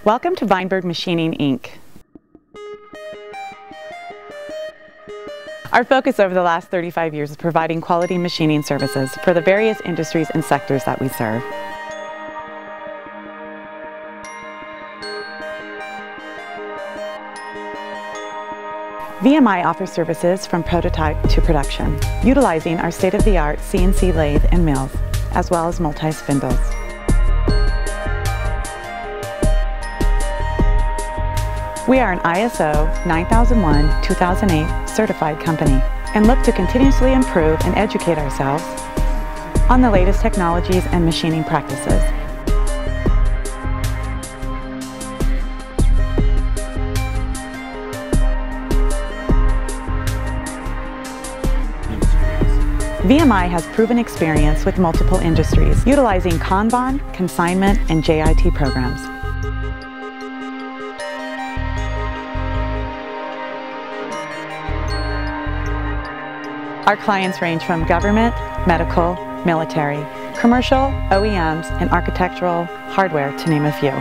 Welcome to Vineburg Machining, Inc. Our focus over the last 35 years is providing quality machining services for the various industries and sectors that we serve. VMI offers services from prototype to production, utilizing our state-of-the-art CNC lathe and mills, as well as multi-spindles. We are an ISO 9001-2008 certified company and look to continuously improve and educate ourselves on the latest technologies and machining practices. VMI has proven experience with multiple industries, utilizing Kanban, consignment, and JIT programs. Our clients range from government, medical, military, commercial, OEMs, and architectural hardware, to name a few.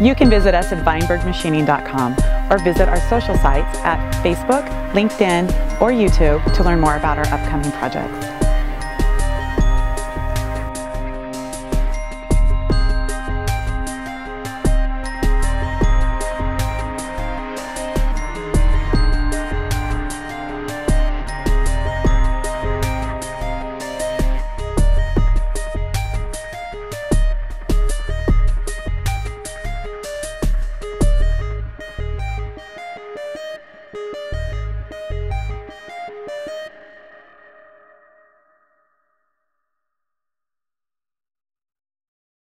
You can visit us at vineburgmachining.com or visit our social sites at Facebook, LinkedIn, or YouTube to learn more about our upcoming projects.